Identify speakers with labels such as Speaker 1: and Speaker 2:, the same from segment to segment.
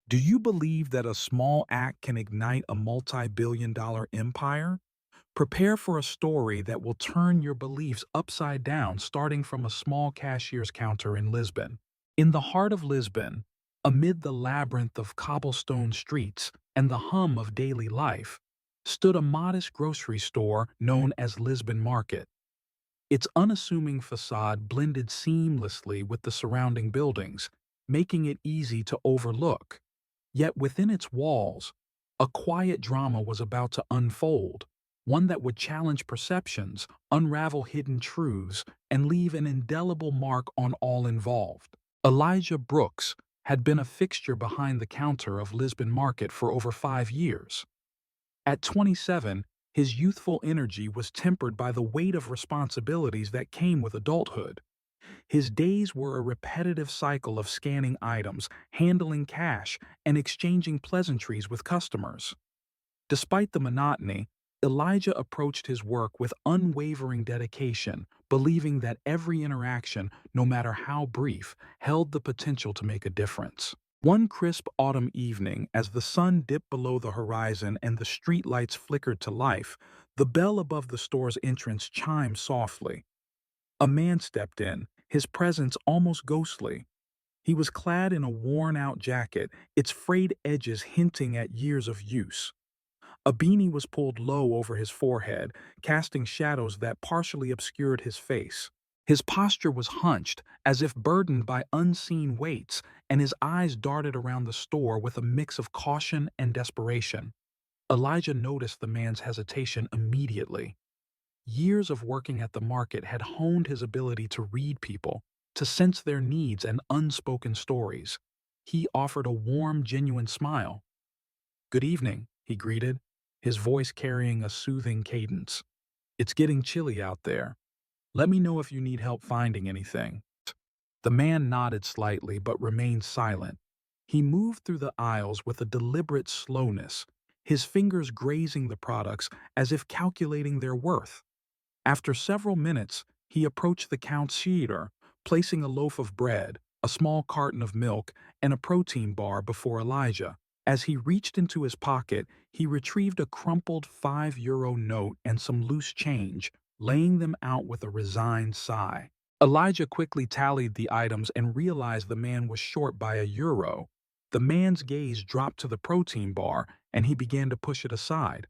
Speaker 1: Do you believe that a small act can ignite a multi-billion-dollar empire? Prepare for a story that will turn your beliefs upside down, starting from a small cashier's counter in Lisbon. In the heart of Lisbon, amid the labyrinth of cobblestone streets and the hum of daily life, stood a modest grocery store known as Lisbon Market. Its unassuming facade blended seamlessly with the surrounding buildings, making it easy to overlook. Yet within its walls, a quiet drama was about to unfold, one that would challenge perceptions, unravel hidden truths, and leave an indelible mark on all involved. Elijah Brooks had been a fixture behind the counter of Lisbon Market for over 5 years. At 27, his youthful energy was tempered by the weight of responsibilities that came with adulthood. His days were a repetitive cycle of scanning items, handling cash, and exchanging pleasantries with customers. Despite the monotony, Elijah approached his work with unwavering dedication, believing that every interaction, no matter how brief, held the potential to make a difference. One crisp autumn evening, as the sun dipped below the horizon and the streetlights flickered to life, the bell above the store's entrance chimed softly. A man stepped in, his presence almost ghostly. He was clad in a worn-out jacket, its frayed edges hinting at years of use. A beanie was pulled low over his forehead, casting shadows that partially obscured his face. His posture was hunched, as if burdened by unseen weights, and his eyes darted around the store with a mix of caution and desperation. Elijah noticed the man's hesitation immediately. Years of working at the market had honed his ability to read people, to sense their needs and unspoken stories. He offered a warm, genuine smile. "Good evening," he greeted, his voice carrying a soothing cadence. "It's getting chilly out there. Let me know if you need help finding anything." The man nodded slightly but remained silent. He moved through the aisles with a deliberate slowness, his fingers grazing the products as if calculating their worth. After several minutes, he approached the cashier, placing a loaf of bread, a small carton of milk, and a protein bar before Elijah. As he reached into his pocket, he retrieved a crumpled €5 note and some loose change, laying them out with a resigned sigh. Elijah quickly tallied the items and realized the man was short by €1. The man's gaze dropped to the protein bar, and he began to push it aside.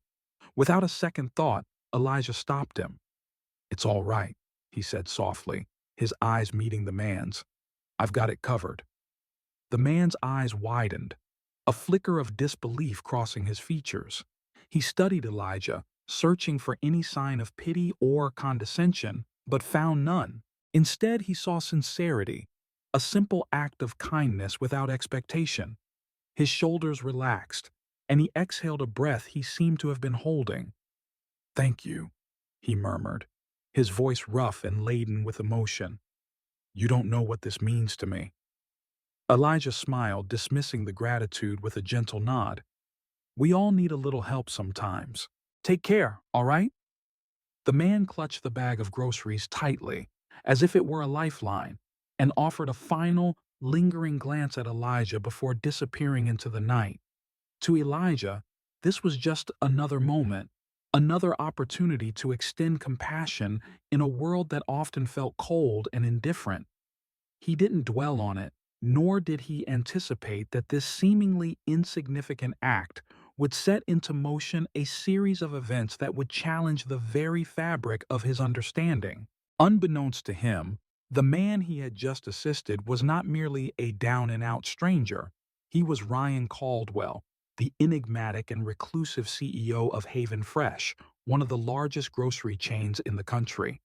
Speaker 1: Without a second thought, Elijah stopped him. "It's all right," he said softly, his eyes meeting the man's. "I've got it covered." The man's eyes widened, a flicker of disbelief crossing his features. He studied Elijah, searching for any sign of pity or condescension, but found none. Instead, he saw sincerity, a simple act of kindness without expectation. His shoulders relaxed, and he exhaled a breath he seemed to have been holding. "Thank you," he murmured, his voice rough and laden with emotion. "You don't know what this means to me." Elijah smiled, dismissing the gratitude with a gentle nod. "We all need a little help sometimes. Take care, all right?" The man clutched the bag of groceries tightly, as if it were a lifeline, and offered a final, lingering glance at Elijah before disappearing into the night. To Elijah, this was just another moment, another opportunity to extend compassion in a world that often felt cold and indifferent. He didn't dwell on it, nor did he anticipate that this seemingly insignificant act would set into motion a series of events that would challenge the very fabric of his understanding. Unbeknownst to him, the man he had just assisted was not merely a down-and-out stranger. He was Ryan Caldwell, the enigmatic and reclusive CEO of Haven Fresh, one of the largest grocery chains in the country.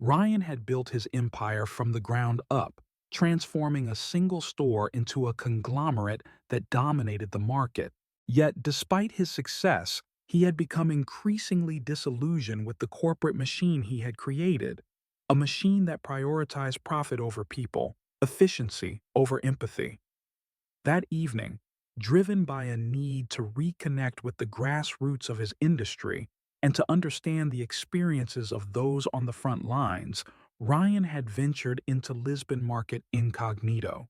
Speaker 1: Ryan had built his empire from the ground up, transforming a single store into a conglomerate that dominated the market. Yet, despite his success, he had become increasingly disillusioned with the corporate machine he had created, a machine that prioritized profit over people, efficiency over empathy. That evening, driven by a need to reconnect with the grassroots of his industry and to understand the experiences of those on the front lines, Ryan had ventured into Lisbon Market incognito.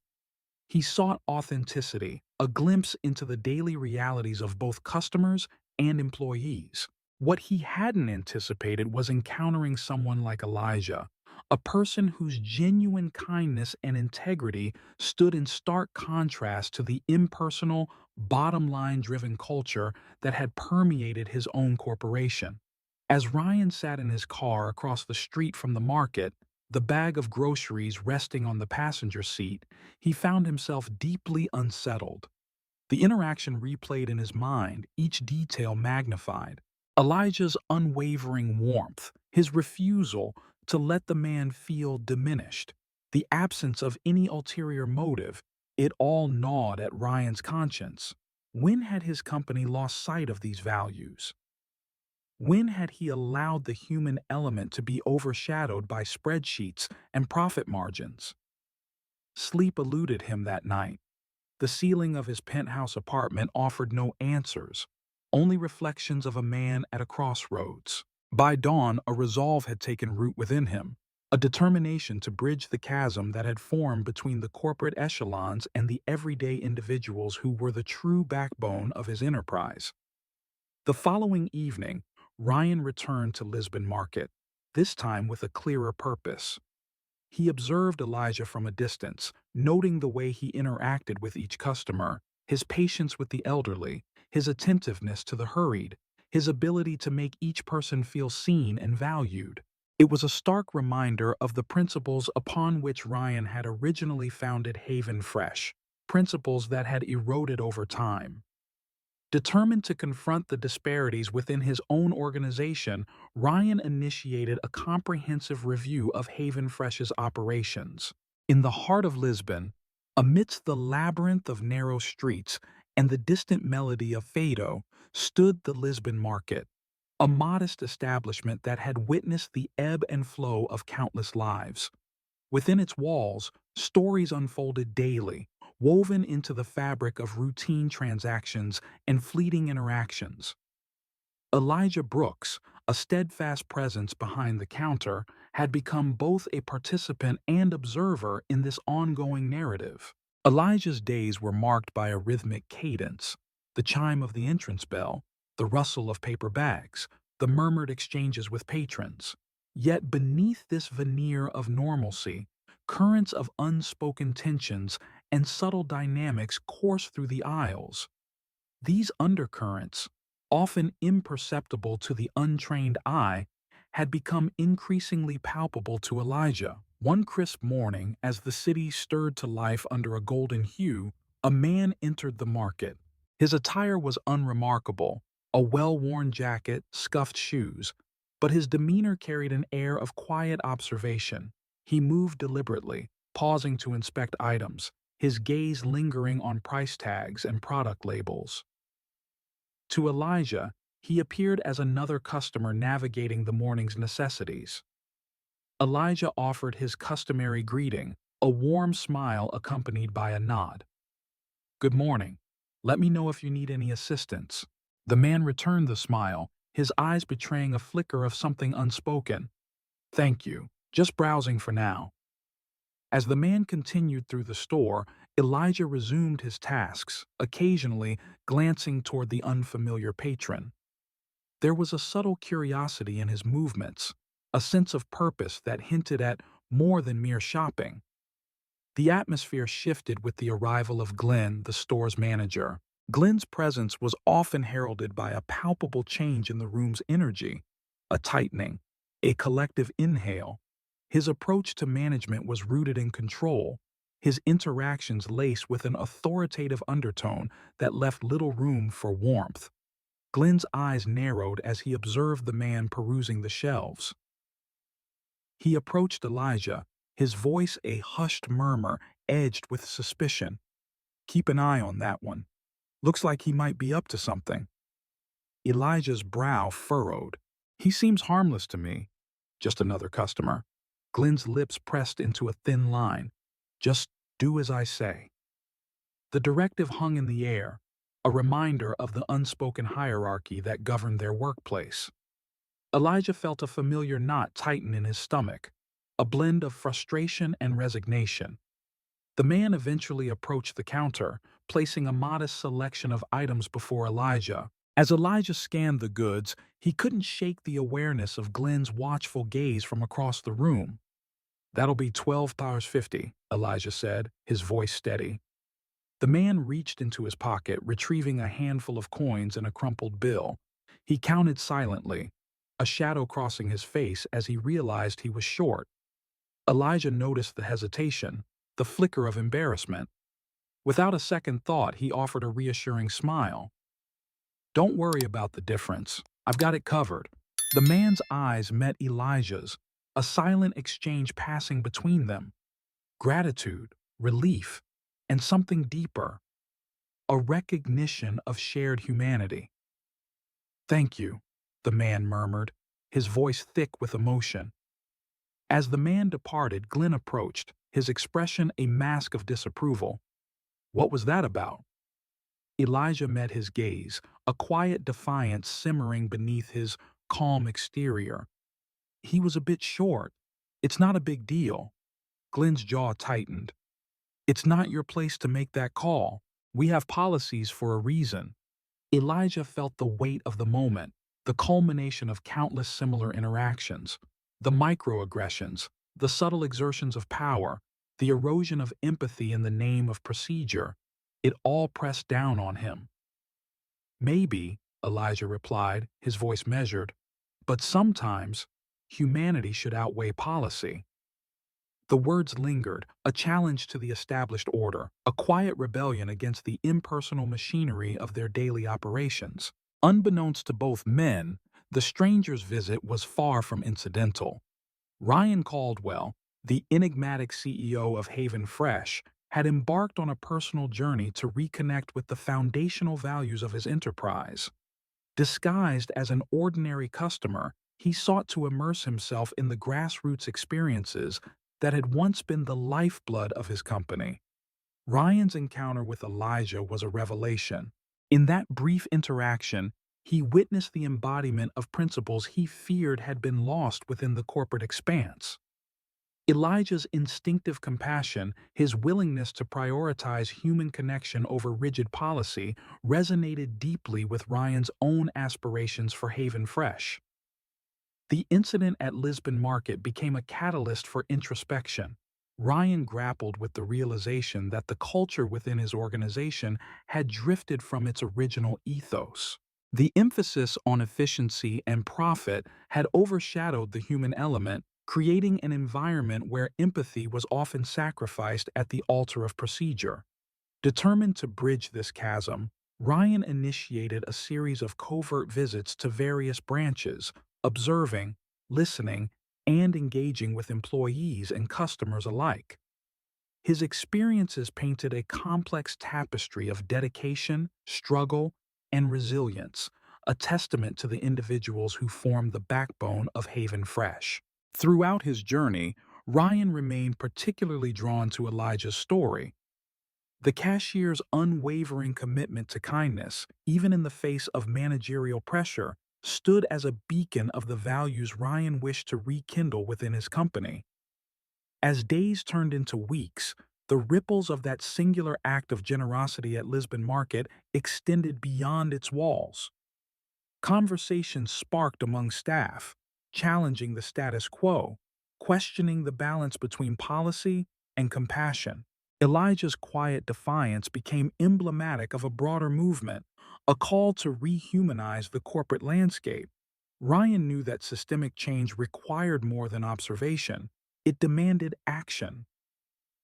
Speaker 1: He sought authenticity, a glimpse into the daily realities of both customers and employees. What he hadn't anticipated was encountering someone like Elijah, a person whose genuine kindness and integrity stood in stark contrast to the impersonal, bottom-line driven culture that had permeated his own corporation. As Ryan sat in his car across the street from the market, the bag of groceries resting on the passenger seat, he found himself deeply unsettled. The interaction replayed in his mind, each detail magnified. Elijah's unwavering warmth, his refusal to let the man feel diminished, the absence of any ulterior motive, it all gnawed at Ryan's conscience. When had his company lost sight of these values? When had he allowed the human element to be overshadowed by spreadsheets and profit margins? Sleep eluded him that night. The ceiling of his penthouse apartment offered no answers, only reflections of a man at a crossroads. By dawn, a resolve had taken root within him, a determination to bridge the chasm that had formed between the corporate echelons and the everyday individuals who were the true backbone of his enterprise. The following evening, Ryan returned to Lisbon Market, this time with a clearer purpose. He observed Elijah from a distance, noting the way he interacted with each customer, his patience with the elderly, his attentiveness to the hurried, his ability to make each person feel seen and valued. It was a stark reminder of the principles upon which Ryan had originally founded Haven Fresh, principles that had eroded over time. Determined to confront the disparities within his own organization, Ryan initiated a comprehensive review of Haven Fresh's operations. In the heart of Lisbon, amidst the labyrinth of narrow streets and the distant melody of Fado, stood the Lisbon Market, a modest establishment that had witnessed the ebb and flow of countless lives. Within its walls, stories unfolded daily, woven into the fabric of routine transactions and fleeting interactions. Elijah Brooks, a steadfast presence behind the counter, had become both a participant and observer in this ongoing narrative. Elijah's days were marked by a rhythmic cadence, the chime of the entrance bell, the rustle of paper bags, the murmured exchanges with patrons. Yet beneath this veneer of normalcy, currents of unspoken tensions and subtle dynamics coursed through the aisles. These undercurrents, often imperceptible to the untrained eye, had become increasingly palpable to Elijah. One crisp morning, as the city stirred to life under a golden hue, a man entered the market. His attire was unremarkable, a well-worn jacket, scuffed shoes, but his demeanor carried an air of quiet observation. He moved deliberately, pausing to inspect items, his gaze lingering on price tags and product labels. To Elijah, he appeared as another customer navigating the morning's necessities. Elijah offered his customary greeting, a warm smile accompanied by a nod. "Good morning. Let me know if you need any assistance." The man returned the smile, his eyes betraying a flicker of something unspoken. "Thank you. Just browsing for now." As the man continued through the store, Elijah resumed his tasks, occasionally glancing toward the unfamiliar patron. There was a subtle curiosity in his movements, a sense of purpose that hinted at more than mere shopping. The atmosphere shifted with the arrival of Glenn, the store's manager. Glenn's presence was often heralded by a palpable change in the room's energy, a tightening, a collective inhale. His approach to management was rooted in control, his interactions laced with an authoritative undertone that left little room for warmth. Glenn's eyes narrowed as he observed the man perusing the shelves. He approached Elijah, his voice a hushed murmur edged with suspicion. "Keep an eye on that one. Looks like he might be up to something." Elijah's brow furrowed. "He seems harmless to me. Just another customer." Glenn's lips pressed into a thin line. "Just do as I say." The directive hung in the air, a reminder of the unspoken hierarchy that governed their workplace. Elijah felt a familiar knot tighten in his stomach, a blend of frustration and resignation. The man eventually approached the counter, placing a modest selection of items before Elijah. As Elijah scanned the goods, he couldn't shake the awareness of Glenn's watchful gaze from across the room. "That'll be $12.50, Elijah said, his voice steady. The man reached into his pocket, retrieving a handful of coins and a crumpled bill. He counted silently, a shadow crossing his face as he realized he was short. Elijah noticed the hesitation, the flicker of embarrassment. Without a second thought, he offered a reassuring smile. "Don't worry about the difference. I've got it covered." The man's eyes met Elijah's, a silent exchange passing between them. Gratitude, relief, and something deeper, a recognition of shared humanity. "Thank you," the man murmured, his voice thick with emotion. As the man departed, Glenn approached, his expression a mask of disapproval. "What was that about?" Elijah met his gaze, a quiet defiance simmering beneath his calm exterior. "He was a bit short. It's not a big deal." Glenn's jaw tightened. "It's not your place to make that call. We have policies for a reason." Elijah felt the weight of the moment, the culmination of countless similar interactions. The microaggressions, the subtle exertions of power, the erosion of empathy in the name of procedure. It all pressed down on him. "Maybe," Elijah replied, his voice measured, "but sometimes humanity should outweigh policy." The words lingered, a challenge to the established order, a quiet rebellion against the impersonal machinery of their daily operations. Unbeknownst to both men, the stranger's visit was far from incidental. Ryan Caldwell, the enigmatic CEO of Haven Fresh, had embarked on a personal journey to reconnect with the foundational values of his enterprise. Disguised as an ordinary customer, he sought to immerse himself in the grassroots experiences that had once been the lifeblood of his company. Ryan's encounter with Elijah was a revelation. In that brief interaction, he witnessed the embodiment of principles he feared had been lost within the corporate expanse. Elijah's instinctive compassion, his willingness to prioritize human connection over rigid policy, resonated deeply with Ryan's own aspirations for Haven Fresh. The incident at Lisbon Market became a catalyst for introspection. Ryan grappled with the realization that the culture within his organization had drifted from its original ethos. The emphasis on efficiency and profit had overshadowed the human element, creating an environment where empathy was often sacrificed at the altar of procedure. Determined to bridge this chasm, Ryan initiated a series of covert visits to various branches, observing, listening, and engaging with employees and customers alike. His experiences painted a complex tapestry of dedication, struggle, and resilience, a testament to the individuals who formed the backbone of Haven Fresh. Throughout his journey, Ryan remained particularly drawn to Elijah's story. The cashier's unwavering commitment to kindness, even in the face of managerial pressure, stood as a beacon of the values Ryan wished to rekindle within his company. As days turned into weeks, the ripples of that singular act of generosity at Lisbon Market extended beyond its walls. Conversations sparked among staff, challenging the status quo, questioning the balance between policy and compassion. Elijah's quiet defiance became emblematic of a broader movement, a call to rehumanize the corporate landscape. Ryan knew that systemic change required more than observation. It demanded action.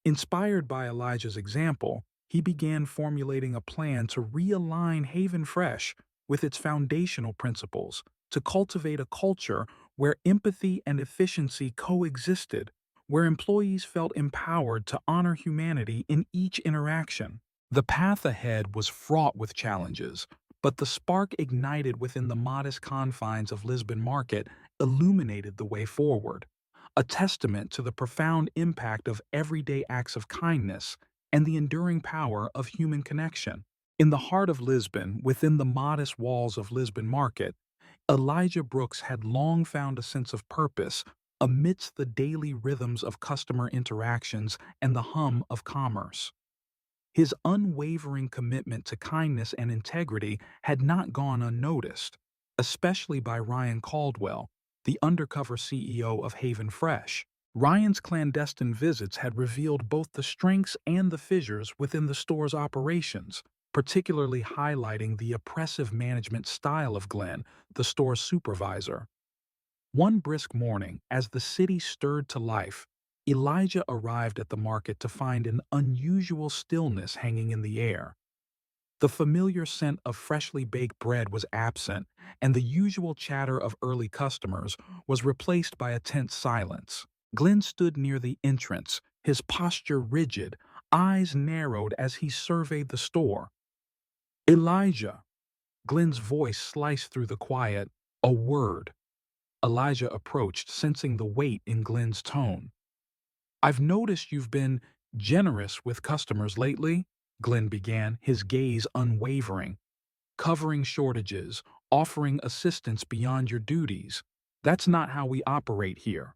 Speaker 1: Inspired by Elijah's example, he began formulating a plan to realign Haven Fresh with its foundational principles, to cultivate a culture where empathy and efficiency coexisted, where employees felt empowered to honor humanity in each interaction. The path ahead was fraught with challenges, but the spark ignited within the modest confines of Lisbon Market illuminated the way forward, a testament to the profound impact of everyday acts of kindness and the enduring power of human connection. In the heart of Lisbon, within the modest walls of Lisbon Market, Elijah Brooks had long found a sense of purpose, amidst the daily rhythms of customer interactions and the hum of commerce. His unwavering commitment to kindness and integrity had not gone unnoticed, especially by Ryan Caldwell, the undercover CEO of Haven Fresh. Ryan's clandestine visits had revealed both the strengths and the fissures within the store's operations, particularly highlighting the oppressive management style of Glenn, the store's supervisor. One brisk morning, as the city stirred to life, Elijah arrived at the market to find an unusual stillness hanging in the air. The familiar scent of freshly baked bread was absent, and the usual chatter of early customers was replaced by a tense silence. Glenn stood near the entrance, his posture rigid, eyes narrowed as he surveyed the store. "Elijah!" Glenn's voice sliced through the quiet. "A word." Elijah approached, sensing the weight in Glenn's tone. "I've noticed you've been generous with customers lately," Glenn began, his gaze unwavering. "Covering shortages, offering assistance beyond your duties. That's not how we operate here."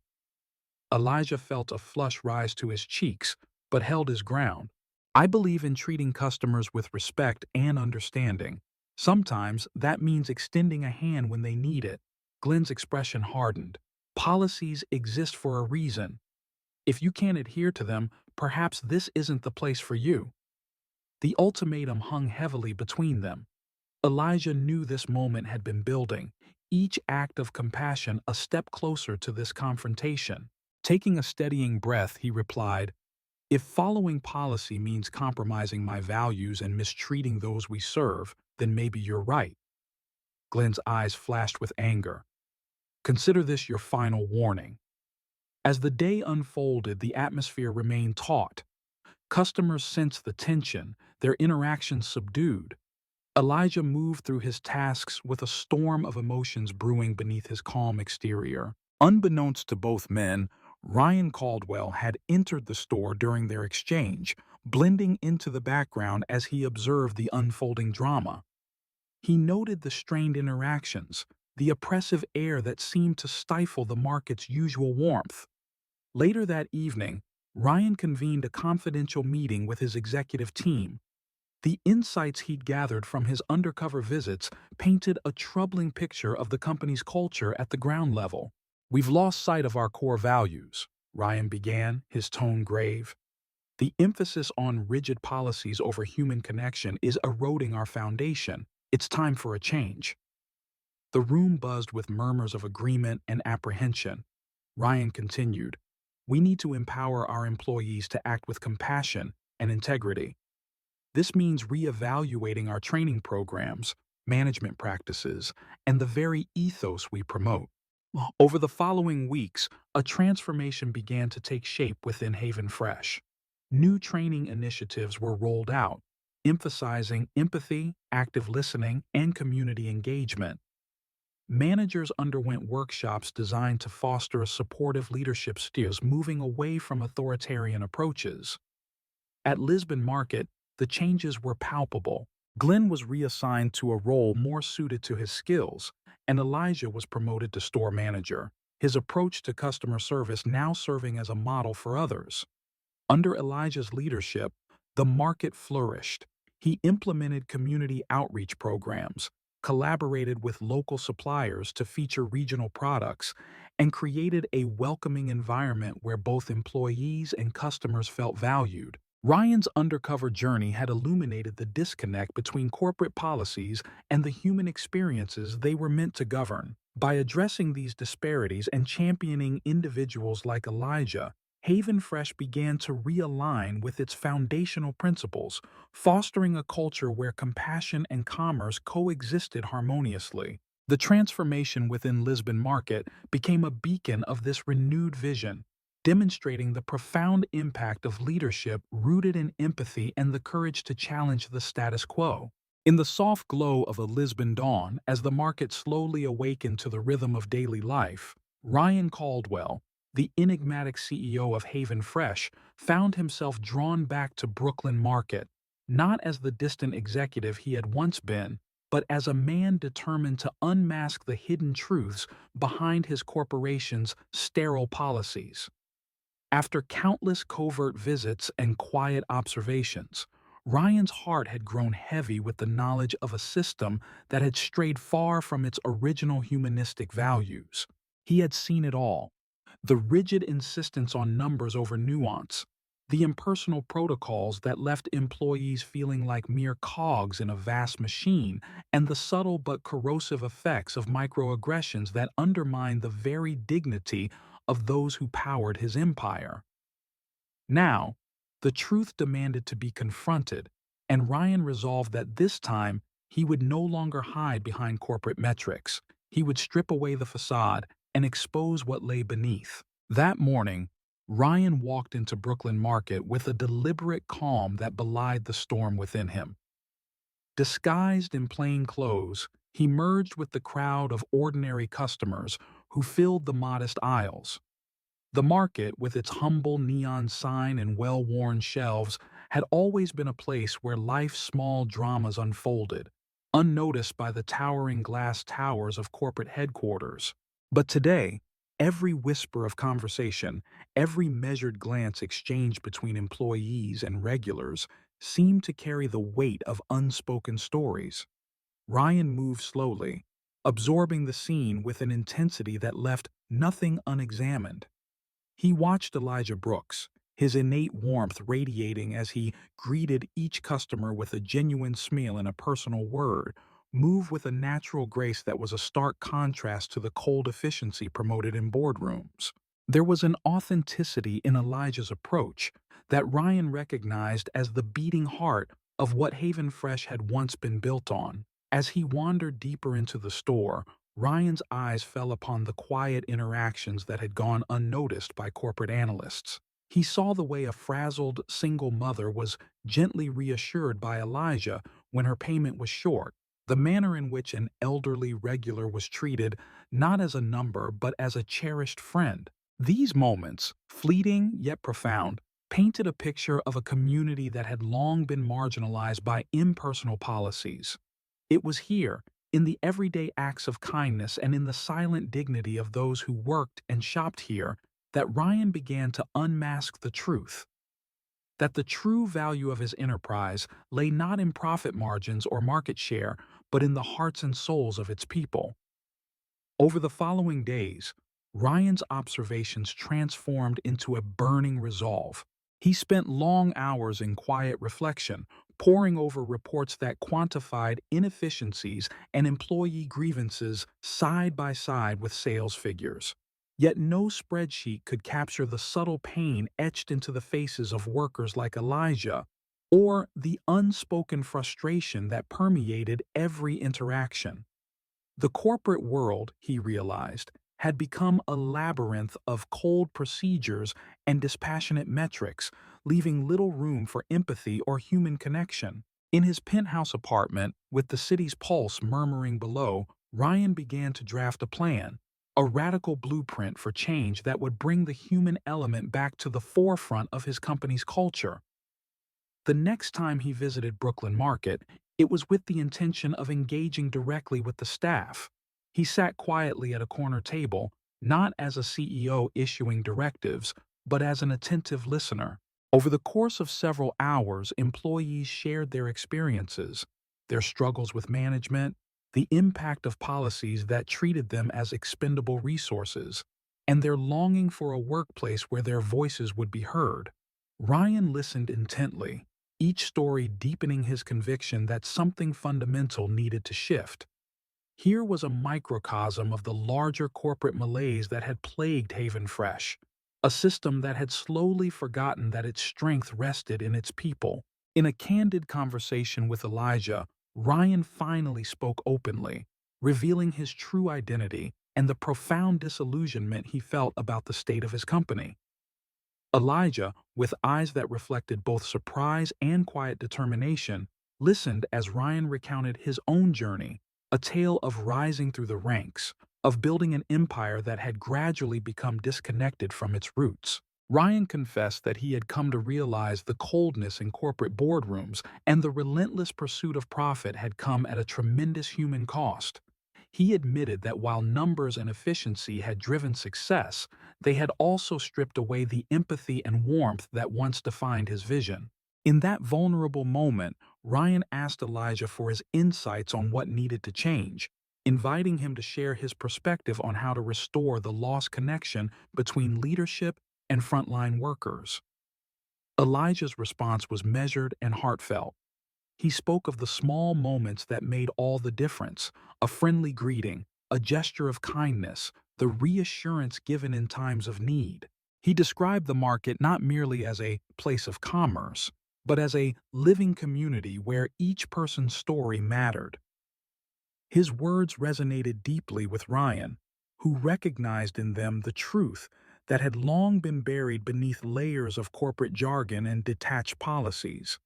Speaker 1: Elijah felt a flush rise to his cheeks, but held his ground. "I believe in treating customers with respect and understanding. Sometimes that means extending a hand when they need it." Glenn's expression hardened. "Policies exist for a reason. If you can't adhere to them, perhaps this isn't the place for you." The ultimatum hung heavily between them. Elijah knew this moment had been building, each act of compassion a step closer to this confrontation. Taking a steadying breath, he replied, "If following policy means compromising my values and mistreating those we serve, then maybe you're right." Glenn's eyes flashed with anger. "Consider this your final warning." As the day unfolded, the atmosphere remained taut. Customers sensed the tension, their interactions subdued. Elijah moved through his tasks with a storm of emotions brewing beneath his calm exterior. Unbeknownst to both men, Ryan Caldwell had entered the store during their exchange, blending into the background as he observed the unfolding drama. He noted the strained interactions, the oppressive air that seemed to stifle the market's usual warmth. Later that evening, Ryan convened a confidential meeting with his executive team. The insights he'd gathered from his undercover visits painted a troubling picture of the company's culture at the ground level. "We've lost sight of our core values," Ryan began, his tone grave. "The emphasis on rigid policies over human connection is eroding our foundation. It's time for a change." The room buzzed with murmurs of agreement and apprehension. Ryan continued, "We need to empower our employees to act with compassion and integrity. This means reevaluating our training programs, management practices, and the very ethos we promote." Over the following weeks, a transformation began to take shape within Haven Fresh. New training initiatives were rolled out, emphasizing empathy, active listening, and community engagement. Managers underwent workshops designed to foster a supportive leadership style, moving away from authoritarian approaches. At Lisbon Market, the changes were palpable. Glenn was reassigned to a role more suited to his skills, and Elijah was promoted to store manager, his approach to customer service now serving as a model for others. Under Elijah's leadership, the market flourished. He implemented community outreach programs, collaborated with local suppliers to feature regional products, and created a welcoming environment where both employees and customers felt valued. Ryan's undercover journey had illuminated the disconnect between corporate policies and the human experiences they were meant to govern. By addressing these disparities and championing individuals like Elijah, Haven Fresh began to realign with its foundational principles, fostering a culture where compassion and commerce coexisted harmoniously. The transformation within Lisbon Market became a beacon of this renewed vision, demonstrating the profound impact of leadership rooted in empathy and the courage to challenge the status quo. In the soft glow of a Lisbon dawn, as the market slowly awakened to the rhythm of daily life, Ryan Caldwell, the enigmatic CEO of Haven Fresh, found himself drawn back to Brooklyn Market, not as the distant executive he had once been, but as a man determined to unmask the hidden truths behind his corporation's sterile policies. After countless covert visits and quiet observations, Ryan's heart had grown heavy with the knowledge of a system that had strayed far from its original humanistic values. He had seen it all: the rigid insistence on numbers over nuance, the impersonal protocols that left employees feeling like mere cogs in a vast machine, and the subtle but corrosive effects of microaggressions that undermined the very dignity of those who powered his empire. Now, the truth demanded to be confronted, and Ryan resolved that this time he would no longer hide behind corporate metrics. He would strip away the facade and expose what lay beneath. That morning, Ryan walked into Brooklyn Market with a deliberate calm that belied the storm within him. Disguised in plain clothes, he merged with the crowd of ordinary customers who filled the modest aisles. The market, with its humble neon sign and well-worn shelves, had always been a place where life's small dramas unfolded, unnoticed by the towering glass towers of corporate headquarters. But today, every whisper of conversation, every measured glance exchanged between employees and regulars seemed to carry the weight of unspoken stories. Ryan moved slowly, absorbing the scene with an intensity that left nothing unexamined. He watched Elijah Brooks, his innate warmth radiating as he greeted each customer with a genuine smile and a personal word, move with a natural grace that was a stark contrast to the cold efficiency promoted in boardrooms. There was an authenticity in Elijah's approach that Ryan recognized as the beating heart of what Haven Fresh had once been built on. As he wandered deeper into the store, Ryan's eyes fell upon the quiet interactions that had gone unnoticed by corporate analysts. He saw the way a frazzled single mother was gently reassured by Elijah when her payment was short, the manner in which an elderly regular was treated not as a number but as a cherished friend. These moments, fleeting yet profound, painted a picture of a community that had long been marginalized by impersonal policies. It was here, in the everyday acts of kindness and in the silent dignity of those who worked and shopped here, that Ryan began to unmask the truth. That the true value of his enterprise lay not in profit margins or market share, but in the hearts and souls of its people. Over the following days, Ryan's observations transformed into a burning resolve. He spent long hours in quiet reflection, poring over reports that quantified inefficiencies and employee grievances side by side with sales figures. Yet no spreadsheet could capture the subtle pain etched into the faces of workers like Elijah, or the unspoken frustration that permeated every interaction. The corporate world, he realized, had become a labyrinth of cold procedures and dispassionate metrics, leaving little room for empathy or human connection. In his penthouse apartment, with the city's pulse murmuring below, Ryan began to draft a plan, a radical blueprint for change that would bring the human element back to the forefront of his company's culture. The next time he visited Brooklyn Market, it was with the intention of engaging directly with the staff. He sat quietly at a corner table, not as a CEO issuing directives, but as an attentive listener. Over the course of several hours, employees shared their experiences, their struggles with management, the impact of policies that treated them as expendable resources, and their longing for a workplace where their voices would be heard. Ryan listened intently, each story deepening his conviction that something fundamental needed to shift. Here was a microcosm of the larger corporate malaise that had plagued Haven Fresh, a system that had slowly forgotten that its strength rested in its people. In a candid conversation with Elijah, Ryan finally spoke openly, revealing his true identity and the profound disillusionment he felt about the state of his company. Elijah, with eyes that reflected both surprise and quiet determination, listened as Ryan recounted his own journey, a tale of rising through the ranks, of building an empire that had gradually become disconnected from its roots. Ryan confessed that he had come to realize the coldness in corporate boardrooms and the relentless pursuit of profit had come at a tremendous human cost. He admitted that while numbers and efficiency had driven success, they had also stripped away the empathy and warmth that once defined his vision. In that vulnerable moment, Ryan asked Elijah for his insights on what needed to change, inviting him to share his perspective on how to restore the lost connection between leadership and frontline workers. Elijah's response was measured and heartfelt. He spoke of the small moments that made all the difference: a friendly greeting, a gesture of kindness, the reassurance given in times of need. He described the market not merely as a place of commerce, but as a living community where each person's story mattered. His words resonated deeply with Ryan, who recognized in them the truth that had long been buried beneath layers of corporate jargon and detached policies.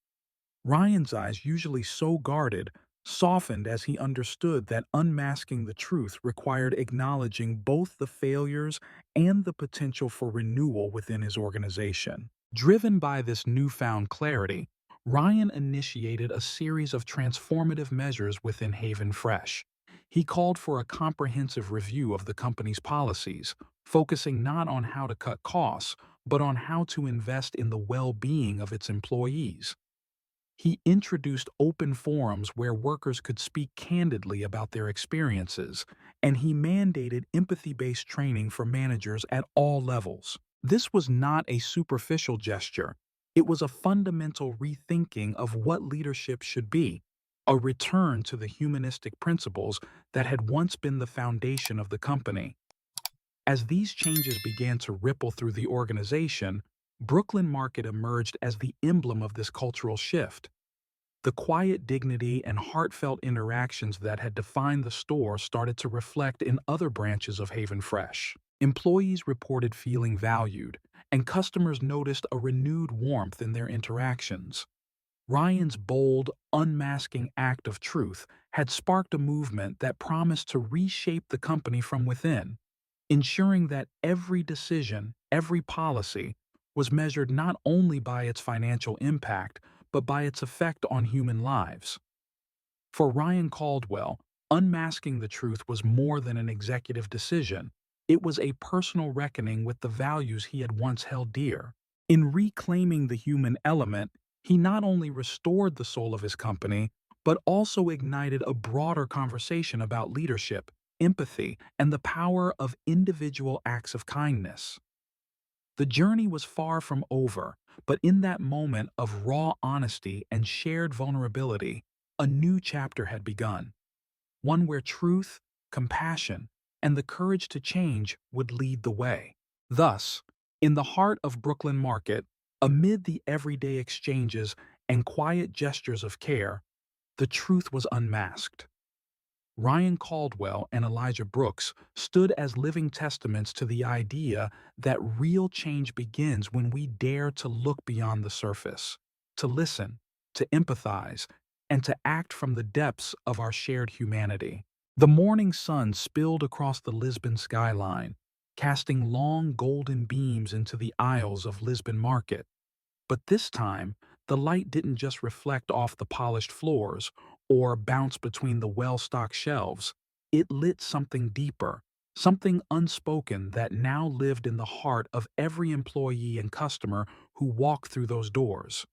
Speaker 1: Ryan's eyes, usually so guarded, softened as he understood that unmasking the truth required acknowledging both the failures and the potential for renewal within his organization. Driven by this newfound clarity, Ryan initiated a series of transformative measures within Haven Fresh. He called for a comprehensive review of the company's policies, focusing not on how to cut costs, but on how to invest in the well-being of its employees. He introduced open forums where workers could speak candidly about their experiences, and he mandated empathy-based training for managers at all levels. This was not a superficial gesture. It was a fundamental rethinking of what leadership should be, a return to the humanistic principles that had once been the foundation of the company. As these changes began to ripple through the organization, Brooklyn Market emerged as the emblem of this cultural shift. The quiet dignity and heartfelt interactions that had defined the store started to reflect in other branches of Haven Fresh. Employees reported feeling valued, and customers noticed a renewed warmth in their interactions. Ryan's bold, unmasking act of truth had sparked a movement that promised to reshape the company from within, ensuring that every decision, every policy, was measured not only by its financial impact, but by its effect on human lives. For Ryan Caldwell, unmasking the truth was more than an executive decision. It was a personal reckoning with the values he had once held dear. In reclaiming the human element, he not only restored the soul of his company, but also ignited a broader conversation about leadership, empathy, and the power of individual acts of kindness. The journey was far from over, but in that moment of raw honesty and shared vulnerability, a new chapter had begun, one where truth, compassion, and the courage to change would lead the way. Thus, in the heart of Brooklyn Market, amid the everyday exchanges and quiet gestures of care, the truth was unmasked. Ryan Caldwell and Elijah Brooks stood as living testaments to the idea that real change begins when we dare to look beyond the surface, to listen, to empathize, and to act from the depths of our shared humanity. The morning sun spilled across the Lisbon skyline, casting long golden beams into the aisles of Lisbon Market. But this time, the light didn't just reflect off the polished floors or bounce between the well-stocked shelves. It lit something deeper, something unspoken that now lived in the heart of every employee and customer who walked through those doors.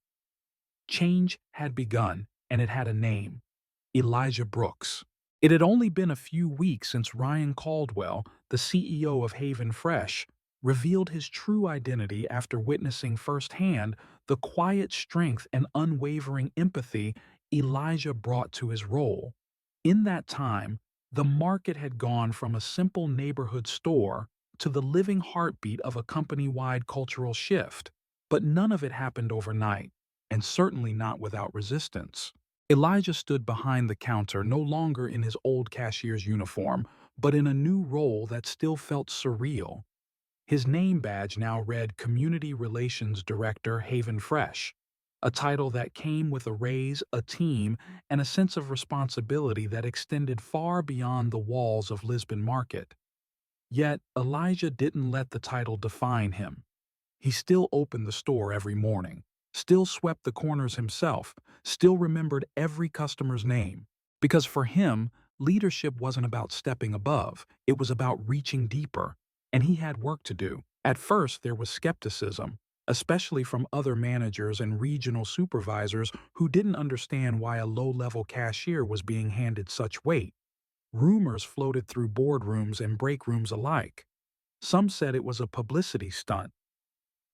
Speaker 1: Change had begun, and it had a name: Elijah Brooks. It had only been a few weeks since Ryan Caldwell, the CEO of Haven Fresh, revealed his true identity after witnessing firsthand the quiet strength and unwavering empathy Elijah brought to his role. In that time, the market had gone from a simple neighborhood store to the living heartbeat of a company-wide cultural shift. But none of it happened overnight, and certainly not without resistance. Elijah stood behind the counter, no longer in his old cashier's uniform, but in a new role that still felt surreal. His name badge now read Community Relations Director, Haven Fresh, a title that came with a raise, a team, and a sense of responsibility that extended far beyond the walls of Lisbon Market. Yet, Elijah didn't let the title define him. He still opened the store every morning, still swept the corners himself, still remembered every customer's name. Because for him, leadership wasn't about stepping above, it was about reaching deeper. And he had work to do. At first, there was skepticism, especially from other managers and regional supervisors who didn't understand why a low-level cashier was being handed such weight. Rumors floated through boardrooms and break rooms alike. Some said it was a publicity stunt.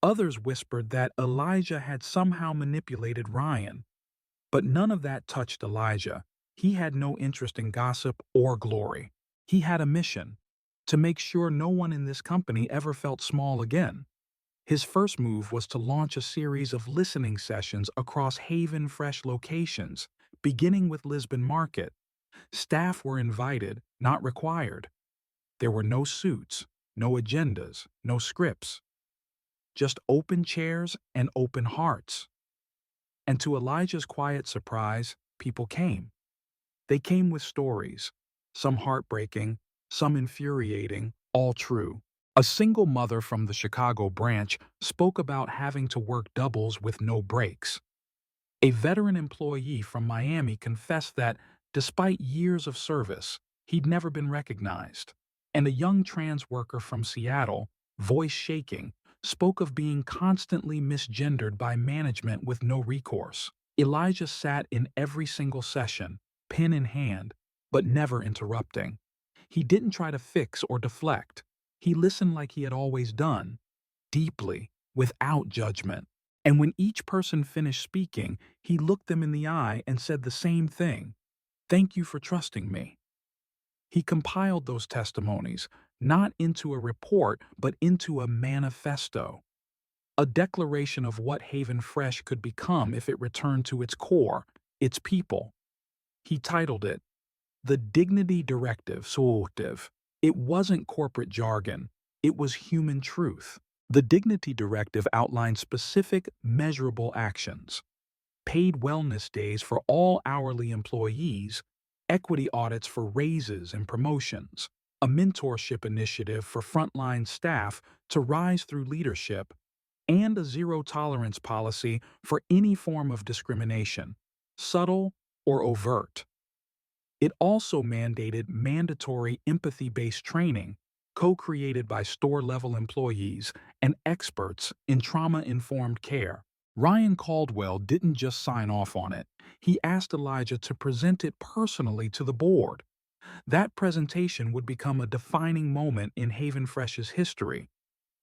Speaker 1: Others whispered that Elijah had somehow manipulated Ryan. But none of that touched Elijah. He had no interest in gossip or glory. He had a mission: to make sure no one in this company ever felt small again. His first move was to launch a series of listening sessions across Haven Fresh locations, beginning with Lisbon Market. Staff were invited, not required. There were no suits, no agendas, no scripts, just open chairs and open hearts. And to Elijah's quiet surprise, people came. They came with stories, some heartbreaking, some infuriating, all true. A single mother from the Chicago branch spoke about having to work doubles with no breaks. A veteran employee from Miami confessed that, despite years of service, he'd never been recognized. And a young trans worker from Seattle, voice shaking, spoke of being constantly misgendered by management with no recourse. Elijah sat in every single session, pen in hand, but never interrupting. He didn't try to fix or deflect. He listened like he had always done, deeply, without judgment. And when each person finished speaking, he looked them in the eye and said the same thing: "Thank you for trusting me." He compiled those testimonies, not into a report, but into a manifesto, a declaration of what Haven Fresh could become if it returned to its core, its people. He titled it, The Dignity Directive. It wasn't corporate jargon, it was human truth. The Dignity Directive outlined specific, measurable actions: paid wellness days for all hourly employees, equity audits for raises and promotions, a mentorship initiative for frontline staff to rise through leadership, and a zero-tolerance policy for any form of discrimination, subtle or overt. It also mandated mandatory empathy-based training, co-created by store-level employees and experts in trauma-informed care. Ryan Caldwell didn't just sign off on it. He asked Elijah to present it personally to the board. That presentation would become a defining moment in Haven Fresh's history.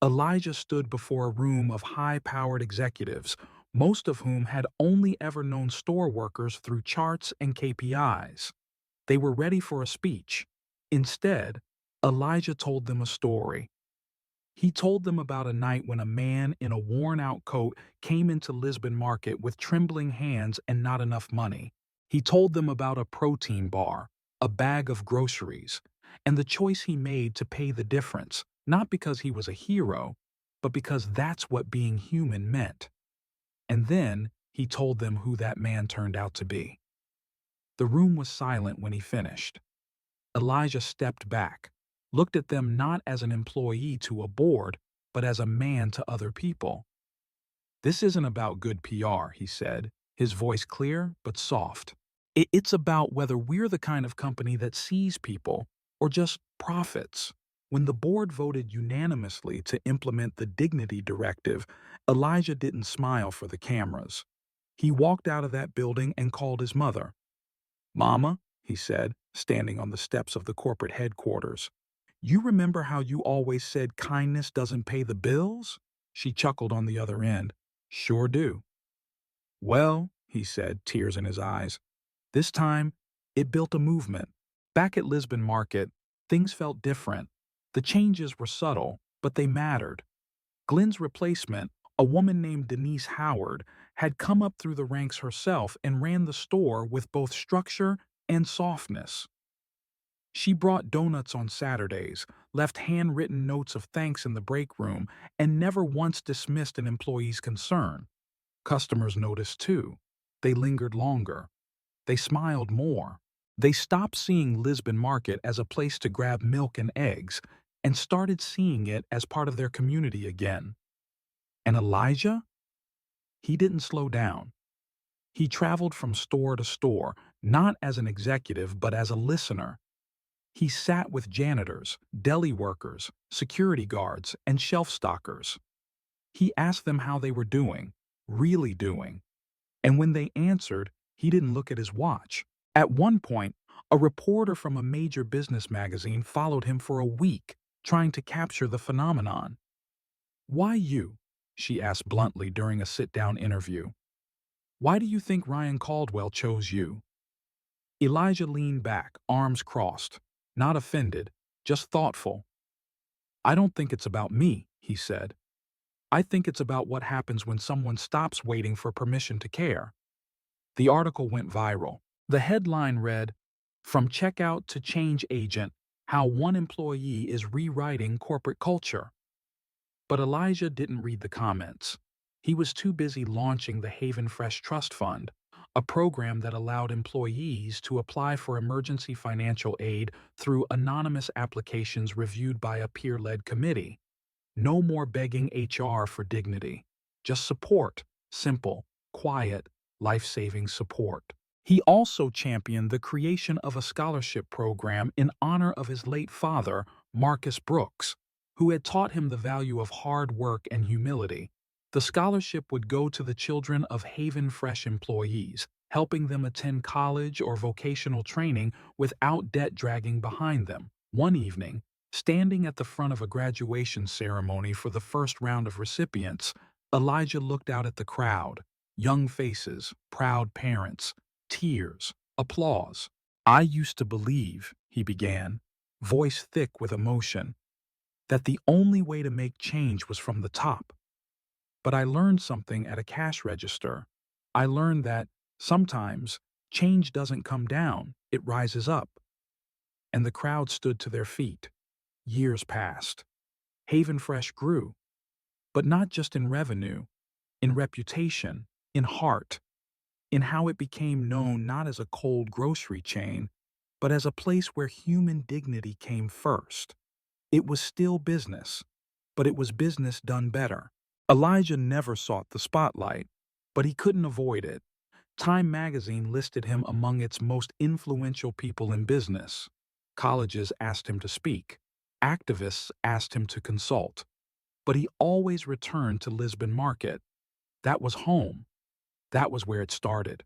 Speaker 1: Elijah stood before a room of high-powered executives, most of whom had only ever known store workers through charts and KPIs. They were ready for a speech. Instead, Elijah told them a story. He told them about a night when a man in a worn-out coat came into Lisbon Market with trembling hands and not enough money. He told them about a protein bar, a bag of groceries, and the choice he made to pay the difference, not because he was a hero, but because that's what being human meant. And then he told them who that man turned out to be. The room was silent when he finished. Elijah stepped back, looked at them not as an employee to a board, but as a man to other people. "This isn't about good PR," he said, his voice clear but soft. It's about whether we're the kind of company that sees people or just profits." When the board voted unanimously to implement the Dignity Directive, Elijah didn't smile for the cameras. He walked out of that building and called his mother. "Mama," he said, standing on the steps of the corporate headquarters, "you remember how you always said kindness doesn't pay the bills?" She chuckled on the other end. "Sure do." "Well," he said, tears in his eyes, "this time, it built a movement. Back at Lisbon Market, things felt different. The changes were subtle, but they mattered. Glenn's replacement, a woman named Denise Howard, had come up through the ranks herself and ran the store with both structure and softness. She brought donuts on Saturdays, left handwritten notes of thanks in the break room, and never once dismissed an employee's concern. Customers noticed too. They lingered longer. They smiled more. They stopped seeing Lisbon Market as a place to grab milk and eggs and started seeing it as part of their community again. And Elijah? He didn't slow down. He traveled from store to store, not as an executive, but as a listener. He sat with janitors, deli workers, security guards, and shelf stockers. He asked them how they were doing, really doing. And when they answered, he didn't look at his watch. At one point, a reporter from a major business magazine followed him for a week, trying to capture the phenomenon. "Why you?" she asked bluntly during a sit-down interview. "Why do you think Ryan Caldwell chose you?" Elijah leaned back, arms crossed, not offended, just thoughtful. "I don't think it's about me," he said. "I think it's about what happens when someone stops waiting for permission to care." The article went viral. The headline read, "From Checkout to Change Agent, How One Employee is Rewriting Corporate Culture." But Elijah didn't read the comments. He was too busy launching the Haven Fresh Trust Fund, a program that allowed employees to apply for emergency financial aid through anonymous applications reviewed by a peer-led committee. No more begging HR for dignity. Just support. Simple, quiet, life-saving support. He also championed the creation of a scholarship program in honor of his late father, Marcus Brooks, who had taught him the value of hard work and humility. The scholarship would go to the children of Haven Fresh employees, helping them attend college or vocational training without debt dragging behind them. One evening, standing at the front of a graduation ceremony for the first round of recipients, Elijah looked out at the crowd. Young faces, proud parents, tears, applause. "I used to believe," he began, voice thick with emotion, "that the only way to make change was from the top. But I learned something at a cash register. I learned that, sometimes, change doesn't come down, it rises up." And the crowd stood to their feet. Years passed. Haven Fresh grew, but not just in revenue, in reputation, in heart, in how it became known not as a cold grocery chain, but as a place where human dignity came first. It was still business, but it was business done better. Elijah never sought the spotlight, but he couldn't avoid it. Time magazine listed him among its most influential people in business. Colleges asked him to speak. Activists asked him to consult. But he always returned to Lisbon Market. That was home. That was where it started.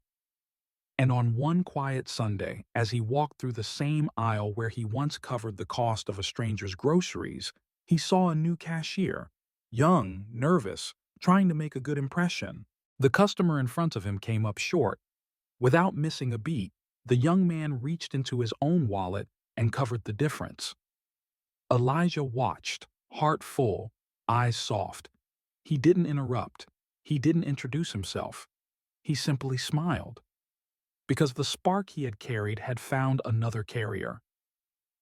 Speaker 1: And on one quiet Sunday, as he walked through the same aisle where he once covered the cost of a stranger's groceries, he saw a new cashier. Young, nervous, trying to make a good impression. The customer in front of him came up short. Without missing a beat, the young man reached into his own wallet and covered the difference. Elijah watched, heart full, eyes soft. He didn't interrupt. He didn't introduce himself. He simply smiled. Because the spark he had carried had found another carrier.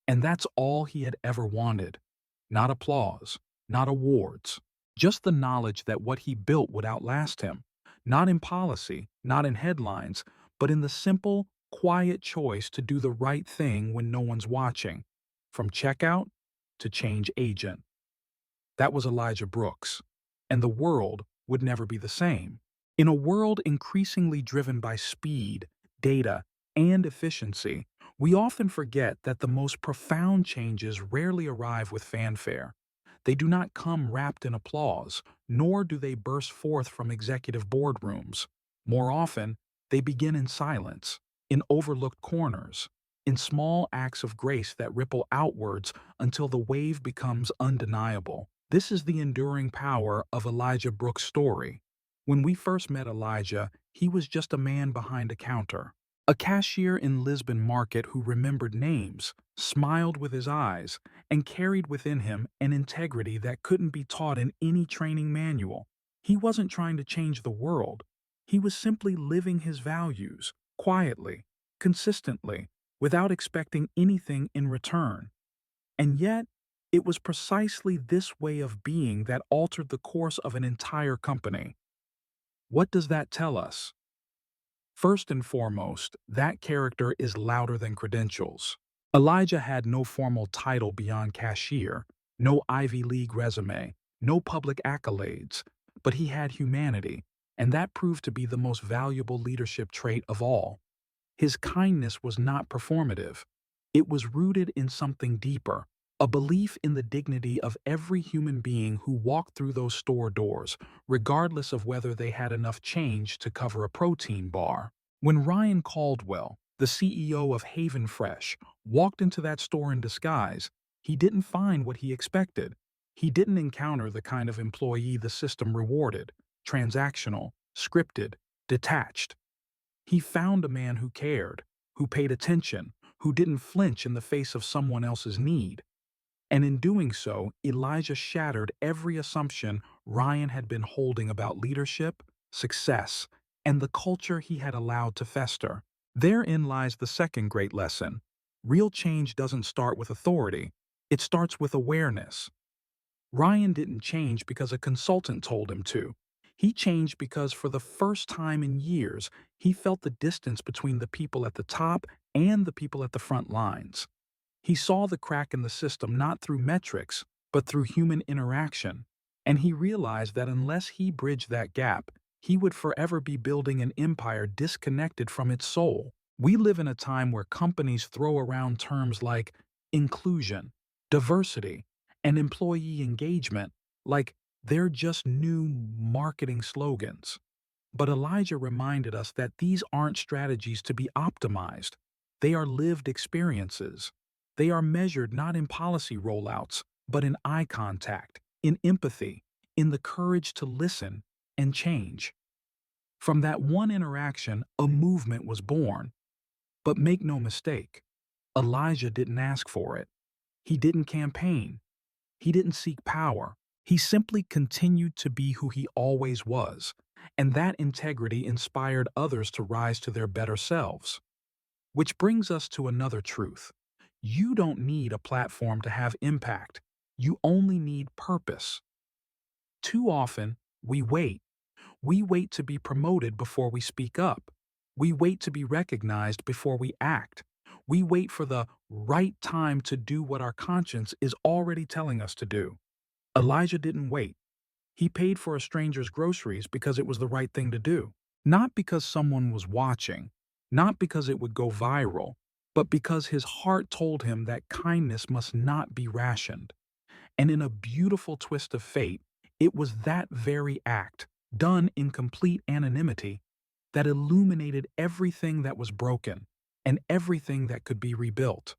Speaker 1: And that's all he had ever wanted. Not applause, not awards, just the knowledge that what he built would outlast him. Not in policy, not in headlines, but in the simple, quiet choice to do the right thing when no one's watching. From checkout to change agent. That was Elijah Brooks. And the world would never be the same. In a world increasingly driven by speed, data, and efficiency, we often forget that the most profound changes rarely arrive with fanfare. They do not come wrapped in applause, nor do they burst forth from executive boardrooms. More often, they begin in silence, in overlooked corners, in small acts of grace that ripple outwards until the wave becomes undeniable. This is the enduring power of Elijah Brooks' story. When we first met Elijah, he was just a man behind a counter. A cashier in Lisbon Market who remembered names, smiled with his eyes, and carried within him an integrity that couldn't be taught in any training manual. He wasn't trying to change the world. He was simply living his values, quietly, consistently, without expecting anything in return. And yet, it was precisely this way of being that altered the course of an entire company. What does that tell us? First and foremost, that character is louder than credentials. Elijah had no formal title beyond cashier, no Ivy League resume, no public accolades, but he had humanity, and that proved to be the most valuable leadership trait of all. His kindness was not performative. It was rooted in something deeper, a belief in the dignity of every human being who walked through those store doors, regardless of whether they had enough change to cover a protein bar. When Ryan Caldwell, the CEO of Haven Fresh, walked into that store in disguise, he didn't find what he expected. He didn't encounter the kind of employee the system rewarded, transactional, scripted, detached. He found a man who cared, who paid attention, who didn't flinch in the face of someone else's need. And in doing so, Elijah shattered every assumption Ryan had been holding about leadership, success, and the culture he had allowed to fester. Therein lies the second great lesson. Real change doesn't start with authority, it starts with awareness. Ryan didn't change because a consultant told him to. He changed because for the first time in years, he felt the distance between the people at the top and the people at the front lines. He saw the crack in the system not through metrics, but through human interaction. And he realized that unless he bridged that gap, he would forever be building an empire disconnected from its soul. We live in a time where companies throw around terms like inclusion, diversity, and employee engagement like they're just new marketing slogans. But Elijah reminded us that these aren't strategies to be optimized. They are lived experiences. They are measured not in policy rollouts, but in eye contact, in empathy, in the courage to listen and change. From that one interaction, a movement was born. But make no mistake, Elijah didn't ask for it. He didn't campaign. He didn't seek power. He simply continued to be who he always was, and that integrity inspired others to rise to their better selves. Which brings us to another truth. You don't need a platform to have impact. You only need purpose. Too often, we wait. We wait to be promoted before we speak up. We wait to be recognized before we act. We wait for the right time to do what our conscience is already telling us to do. Elijah didn't wait. He paid for a stranger's groceries because it was the right thing to do. Not because someone was watching, not because it would go viral, but because his heart told him that kindness must not be rationed. And in a beautiful twist of fate, it was that very act, done in complete anonymity, that illuminated everything that was broken and everything that could be rebuilt.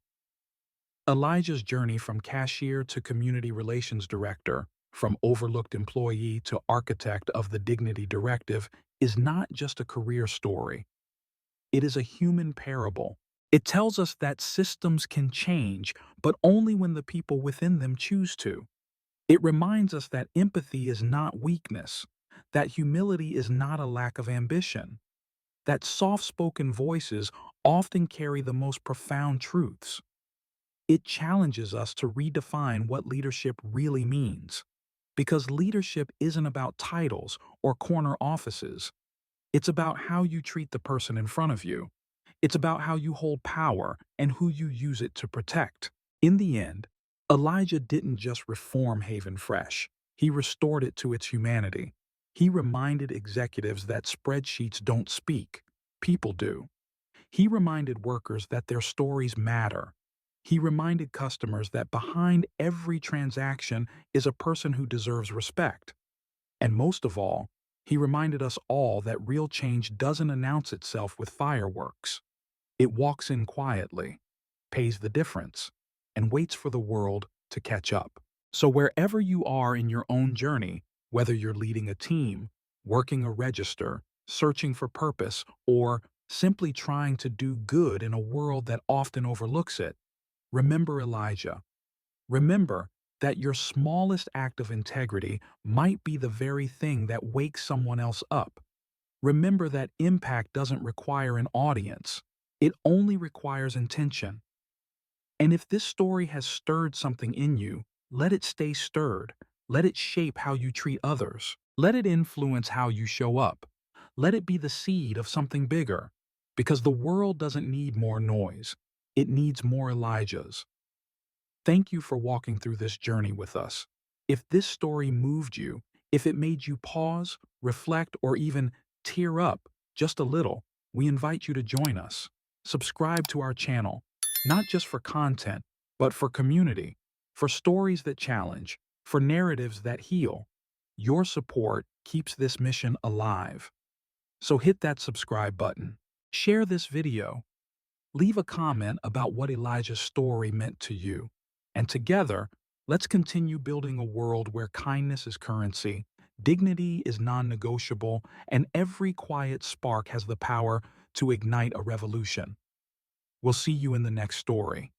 Speaker 1: Elijah's journey from cashier to community relations director, from overlooked employee to architect of the Dignity Directive, is not just a career story. It is a human parable. It tells us that systems can change, but only when the people within them choose to. It reminds us that empathy is not weakness, that humility is not a lack of ambition, that soft-spoken voices often carry the most profound truths. It challenges us to redefine what leadership really means, because leadership isn't about titles or corner offices. It's about how you treat the person in front of you. It's about how you hold power and who you use it to protect. In the end, Elijah didn't just reform Haven Fresh. He restored it to its humanity. He reminded executives that spreadsheets don't speak. People do. He reminded workers that their stories matter. He reminded customers that behind every transaction is a person who deserves respect. And most of all, he reminded us all that real change doesn't announce itself with fireworks. It walks in quietly, pays the difference, and waits for the world to catch up. So wherever you are in your own journey, whether you're leading a team, working a register, searching for purpose, or simply trying to do good in a world that often overlooks it, remember Elijah. Remember that your smallest act of integrity might be the very thing that wakes someone else up. Remember that impact doesn't require an audience. It only requires intention. And if this story has stirred something in you, let it stay stirred. Let it shape how you treat others. Let it influence how you show up. Let it be the seed of something bigger. Because the world doesn't need more noise. It needs more Elijahs. Thank you for walking through this journey with us. If this story moved you, If it made you pause, reflect, or even tear up just a little, we invite you to join us. Subscribe to our channel, not just for content, but for community, for stories that challenge, for narratives that heal. Your support keeps this mission alive. So hit that subscribe button, share this video, leave a comment about what Elijah's story meant to you, and together, let's continue building a world where kindness is currency, dignity is non-negotiable, and every quiet spark has the power to ignite a revolution. We'll see you in the next story.